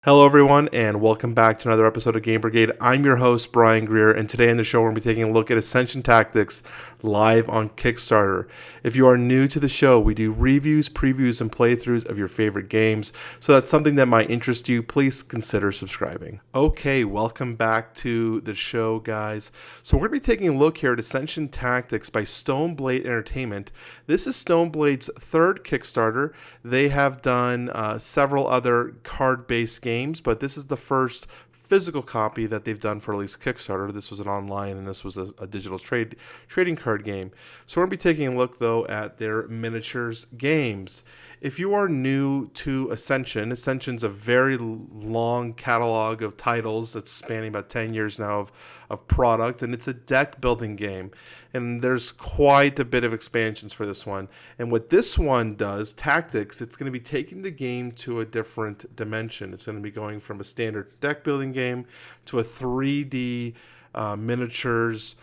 Hello, everyone, and welcome back to another episode of Game Brigade. I'm your host, Bryan, and today on the show, we're going to be taking a look at Ascension Tactics live on Kickstarter. If you are new to the show, we do reviews, previews, and playthroughs of your favorite games, so that's something that might interest you. Please consider subscribing. Okay, welcome back to the show, guys. So we're going to be taking a look here at Ascension Tactics by Stoneblade Entertainment. This is Stoneblade's third Kickstarter. They have done several other card-based games, but this is the first physical copy that they've done for at least Kickstarter. This was an online, and this was a digital trading card game. So we're going to be taking a look, though, at their miniatures games. If you are new to Ascension's a very long catalog of titles that's spanning about 10 years now of product, and it's a deck building game. And there's quite a bit of expansions for this one. And what this one does, Tactics, it's going to be taking the game to a different dimension. It's going to be going from a standard deck building game to a 3D miniatures,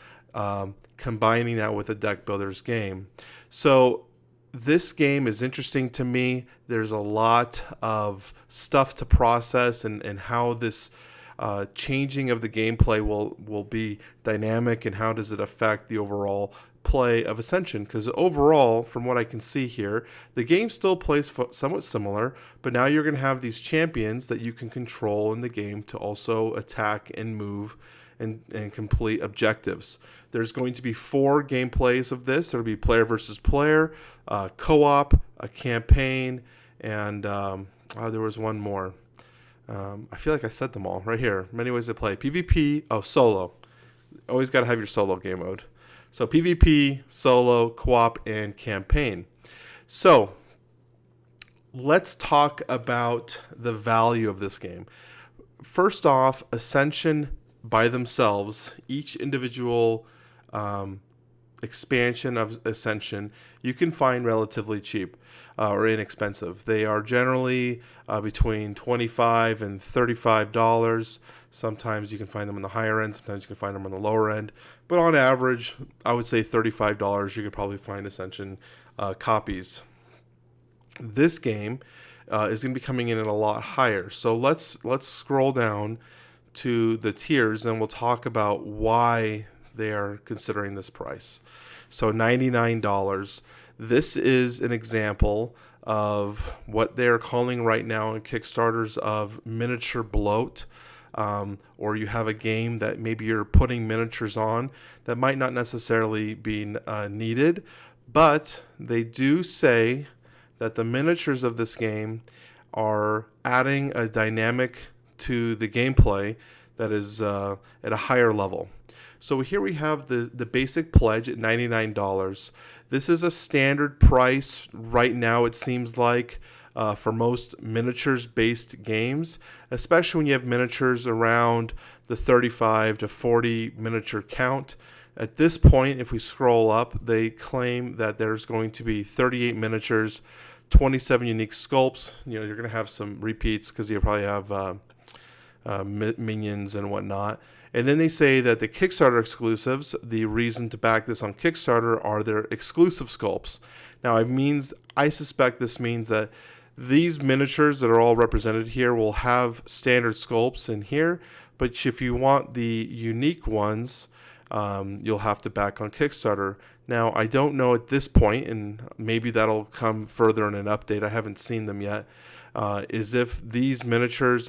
combining that with a deck builder's game. So this game is interesting to me. There's a lot of stuff to process, and how this changing of the gameplay will be dynamic, and how does it affect the overall play of Ascension. Because overall, from what I can see here, the game still plays somewhat similar, but now you're going to have these champions that you can control in the game to also attack and move and complete objectives. There's going to be 4 gameplays of this. There'll be player versus player, co-op, a campaign, and there was one more. I feel like I said them all right here. Many ways to play. PvP, solo. Always got to have your solo game mode. So PvP, solo, co-op, and campaign. So let's talk about the value of this game. First off, Ascension by themselves, each individual expansion of Ascension, you can find relatively cheap or inexpensive. They are generally between $25 and $35. Sometimes you can find them on the higher end. Sometimes you can find them on the lower end. But on average, I would say $35. You could probably find Ascension copies. This game is going to be coming in at a lot higher. So let's scroll down to the tiers, and we'll talk about why they are considering this price. So $99. This is an example of what they're calling right now in Kickstarters of miniature bloat, or you have a game that maybe you're putting miniatures on that might not necessarily be needed, but they do say that the miniatures of this game are adding a dynamic to the gameplay that is at a higher level. So here we have the basic pledge at $99. This is a standard price right now, it seems like, for most miniatures-based games, especially when you have miniatures around the 35 to 40 miniature count. At this point, if we scroll up, they claim that there's going to be 38 miniatures, 27 unique sculpts. You're going to have some repeats because you probably have minions and whatnot. And then they say that the Kickstarter exclusives, the reason to back this on Kickstarter are their exclusive sculpts. Now, I suspect this means that these miniatures that are all represented here will have standard sculpts in here, but if you want the unique ones, you'll have to back on Kickstarter. Now, I don't know at this point, and maybe that'll come further in an update, I haven't seen them yet, is if these miniatures,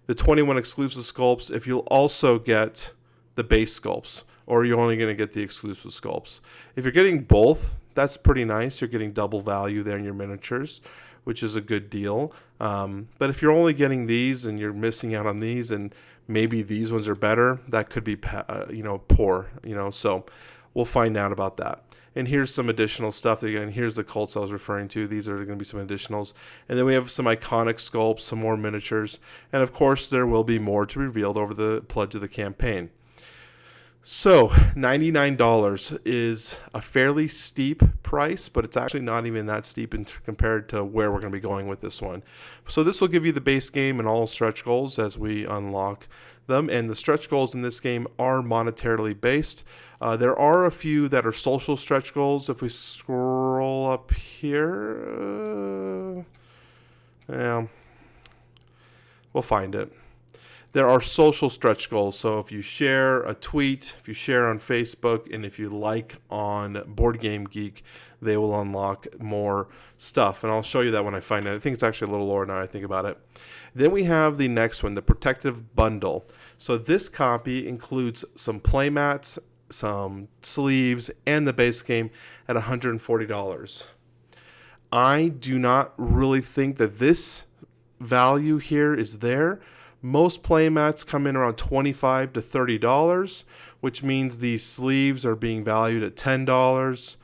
the 21 exclusive sculpts, if you'll also get the base sculpts, or you're only going to get the exclusive sculpts. If you're getting both, that's pretty nice. You're getting double value there in your miniatures, which is a good deal. But if you're only getting these and you're missing out on these, and maybe these ones are better, that could be poor. So we'll find out about that. And here's some additional stuff. Again, here's the cults I was referring to. These are going to be some additionals. And then we have some iconic sculpts, some more miniatures. And, of course, there will be more to be revealed over the pledge of the campaign. So $99 is a fairly steep price, but it's actually not even that steep compared to where we're going to be going with this one. So this will give you the base game and all stretch goals as we unlock them, and the stretch goals in this game are monetarily based. There are a few that are social stretch goals. If we scroll up here, We'll find it. There are social stretch goals. So if you share a tweet, if you share on Facebook, and if you like on Board Game Geek, they will unlock more stuff. And I'll show you that when I find it. I think it's actually a little lower now I think about it. Then we have the next one, the Protective Bundle. So this copy includes some playmats, some sleeves, and the base game at $140. I do not really think that this value here is there. Most playmats come in around $25 to $30, which means these sleeves are being valued at $10.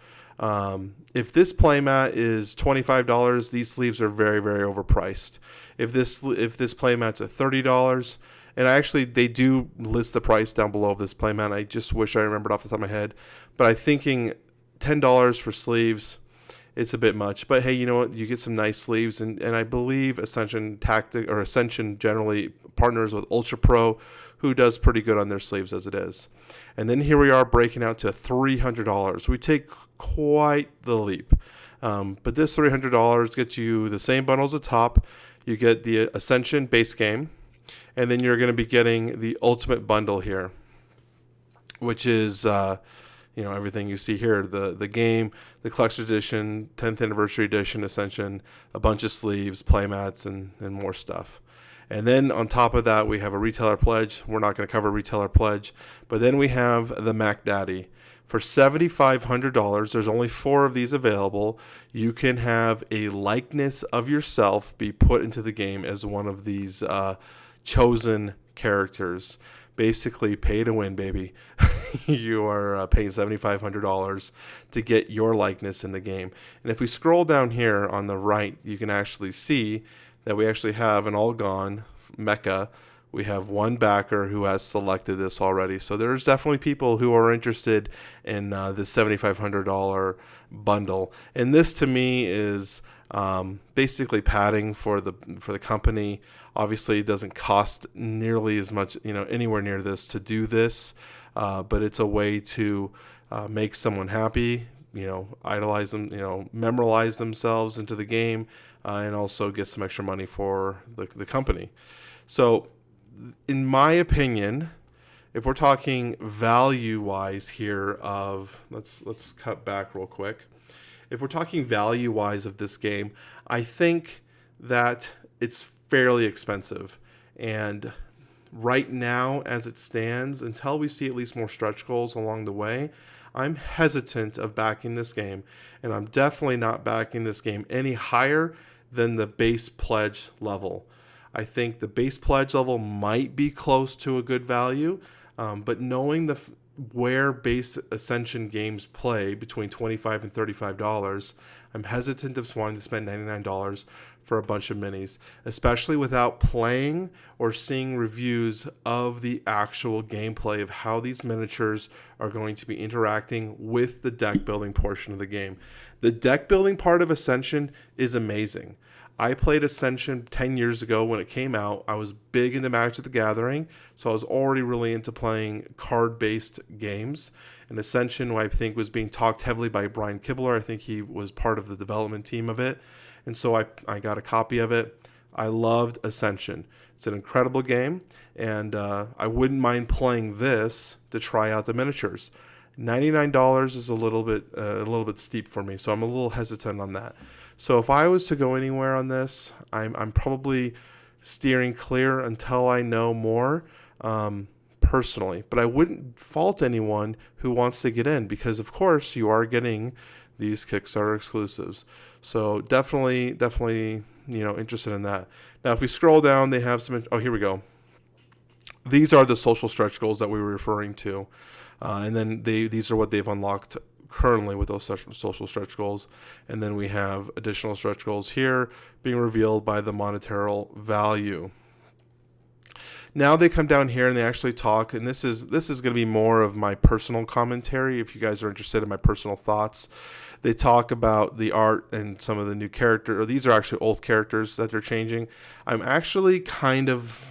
If this playmat is $25, these sleeves are very, very overpriced. If this playmat's at $30, and they do list the price down below of this playmat. I just wish I remembered off the top of my head, but I'm thinking $10 for sleeves. It's a bit much, but hey, you know what? You get some nice sleeves, and I believe Ascension Tactics or Ascension generally partners with Ultra Pro, who does pretty good on their sleeves as it is. And then here we are breaking out to $300. We take quite the leap, but this $300 gets you the same bundles at top. You get the Ascension base game, and then you're going to be getting the Ultimate Bundle here, which is everything you see here, the game, the collector's edition, 10th anniversary edition, Ascension, a bunch of sleeves, playmats, and more stuff. And then on top of that, we have a retailer pledge. We're not going to cover retailer pledge, but then we have the Mac Daddy. For $7,500, there's only 4 of these available. You can have a likeness of yourself be put into the game as one of these chosen characters. Basically, pay to win, baby. You are paying $7,500 to get your likeness in the game. And if we scroll down here on the right, you can actually see that we actually have an all-gone mecha. We have one backer who has selected this already. So there's definitely people who are interested in this $7,500 bundle. And this, to me, is basically padding for the company. Obviously, it doesn't cost nearly as much, anywhere near this to do this, but it's a way to make someone happy, idolize them, memorialize themselves into the game, and also get some extra money for the company. So, in my opinion, if we're talking value-wise here let's cut back real quick. If we're talking value-wise of this game, I think that it's fairly expensive. And right now, as it stands, until we see at least more stretch goals along the way, I'm hesitant of backing this game. And I'm definitely not backing this game any higher than the base pledge level. I think the base pledge level might be close to a good value, but knowing where base Ascension games play between $25 and $35, I'm hesitant of wanting to spend $99 for a bunch of minis, especially without playing or seeing reviews of the actual gameplay of how these miniatures are going to be interacting with the deck building portion of the game. The deck building part of Ascension is amazing. I played Ascension 10 years ago when it came out. I was big into Magic the Gathering, so I was already really into playing card-based games. And Ascension, I think, was being talked heavily by Bryan. I think he was part of the development team of it. And so I got a copy of it. I loved Ascension. It's an incredible game, and I wouldn't mind playing this to try out the miniatures. $99 is a little bit steep for me, so I'm a little hesitant on that. So if I was to go anywhere on this, I'm probably steering clear until I know more personally. But I wouldn't fault anyone who wants to get in because, of course, you are getting these Kickstarter exclusives. So definitely, interested in that. Now, if we scroll down, they have some. Oh, here we go. These are the social stretch goals that we were referring to, and then these are what they've unlocked currently with those social stretch goals. And then we have additional stretch goals here being revealed by the monetary value. Now they come down here and they actually talk, and this is going to be more of my personal commentary if you guys are interested in my personal thoughts. They talk about the art and some of the new characters, or these are actually old characters that they're changing. I'm actually kind of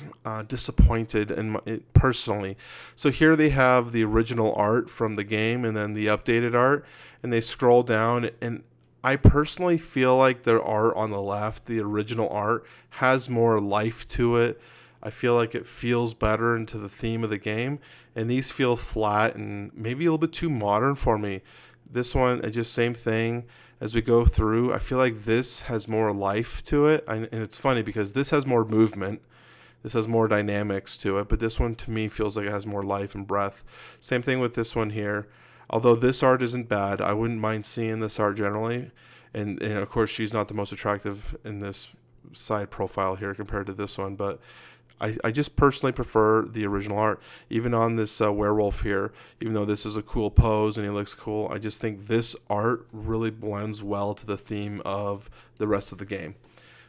disappointed in personally. So here they have the original art from the game and then the updated art, and they scroll down, and I personally feel like their art on the left, the original art, has more life to it. I feel like it feels better into the theme of the game, and these feel flat and maybe a little bit too modern for me. This one, just same thing as we go through. I feel like this has more life to it, and it's funny because this has more movement. This has more dynamics to it, but this one to me feels like it has more life and breath. Same thing with this one here. Although this art isn't bad, I wouldn't mind seeing this art generally. And of course, she's not the most attractive in this side profile here compared to this one, but I just personally prefer the original art. Even on this werewolf here, even though this is a cool pose and he looks cool, I just think this art really blends well to the theme of the rest of the game.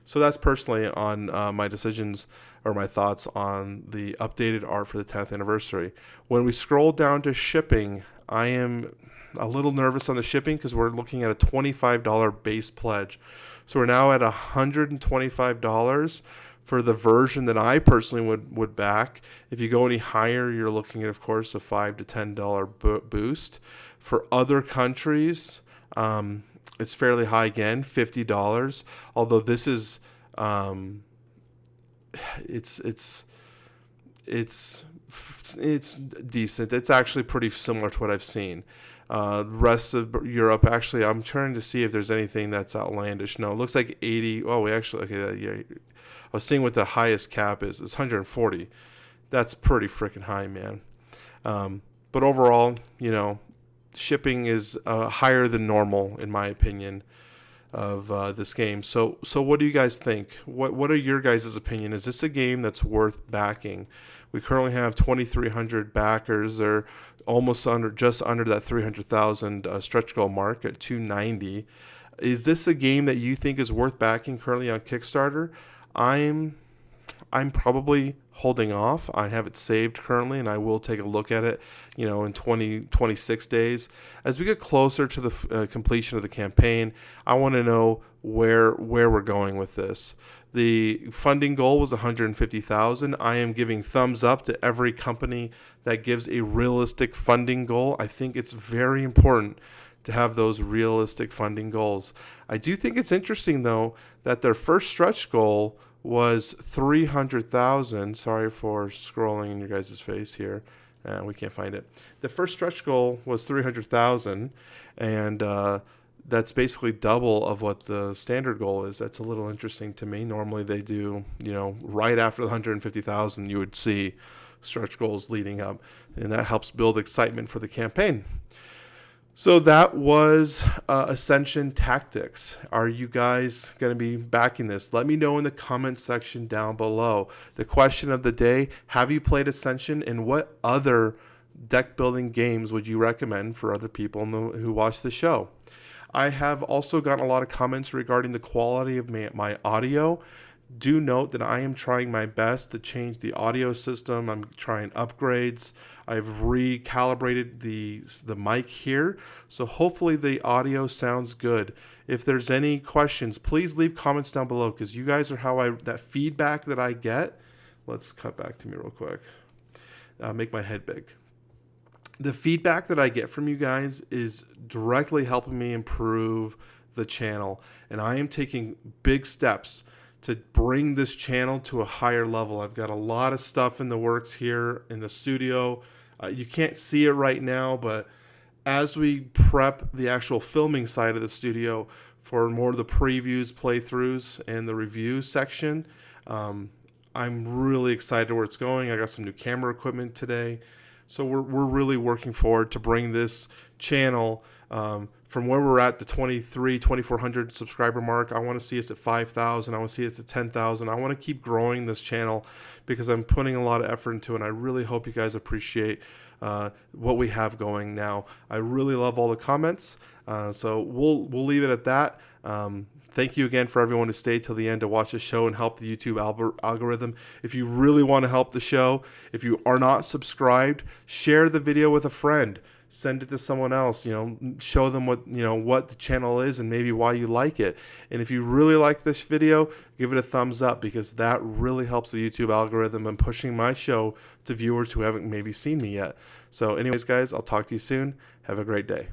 So that's personally on my decisions or my thoughts on the updated art for the 10th anniversary. When we scroll down to shipping, I am a little nervous on the shipping because we're looking at a $25 base pledge. So we're now at $125 for the version that I personally would back. If you go any higher, you're looking at, of course, a $5 to $10 boost. For other countries, it's fairly high again, $50. Although this is, it's decent. It's actually pretty similar to what I've seen. Rest of Europe, actually, I'm trying to see if there's anything that's outlandish. No, it looks like 80. Oh, we actually, okay, yeah. I was seeing what the highest cap is. It's 140. That's pretty freaking high, man. But overall, shipping is higher than normal, in my opinion, of this game. So what do you guys think? What are your guys' opinion? Is this a game that's worth backing? We currently have 2,300 backers. They're just under that 300,000 stretch goal mark at 290. Is this a game that you think is worth backing currently on Kickstarter? I'm probably holding off. I have it saved currently, and I will take a look at it, in 26 days. As we get closer to the completion of the campaign, I want to know where we're going with this. The funding goal was $150,000. I am giving thumbs up to every company that gives a realistic funding goal. I think it's very important to have those realistic funding goals. I do think it's interesting, though, that their first stretch goal was $300,000. Sorry for scrolling in your guys' face here. We can't find it. The first stretch goal was $300,000, and that's basically double of what the standard goal is. That's a little interesting to me. Normally they do, right after the $150,000, you would see stretch goals leading up, and that helps build excitement for the campaign. So that was Ascension Tactics. Are you guys going to be backing this? Let me know in the comment section down below. The question of the day, have you played Ascension, and what other deck building games would you recommend for other people who watch the show? I have also gotten a lot of comments regarding the quality of my audio. Do note that I am trying my best to change the audio system. I'm trying upgrades. I've recalibrated the mic here, so hopefully the audio sounds good. If there's any questions, please leave comments down below, because you guys are that feedback that I get. Let's cut back to me real quick. Make my head big. The feedback that I get from you guys is directly helping me improve the channel, and I am taking big steps to bring this channel to a higher level. I've got a lot of stuff in the works here in the studio. You can't see it right now, but as we prep the actual filming side of the studio for more of the previews, playthroughs, and the review section, I'm really excited where it's going. I got some new camera equipment today. So we're really working forward to bring this channel from where we're at, the 2,400 subscriber mark. I want to see us at 5,000. I want to see us at 10,000. I want to keep growing this channel because I'm putting a lot of effort into it, and I really hope you guys appreciate what we have going now. I really love all the comments, so we'll leave it at that. Thank you again for everyone who stayed till the end to watch the show and help the YouTube algorithm. If you really want to help the show, if you are not subscribed, share the video with a friend. Send it to someone else, show them what the channel is and maybe why you like it. And if you really like this video, give it a thumbs up, because that really helps the YouTube algorithm and pushing my show to viewers who haven't maybe seen me yet. So anyways, guys, I'll talk to you soon. Have a great day.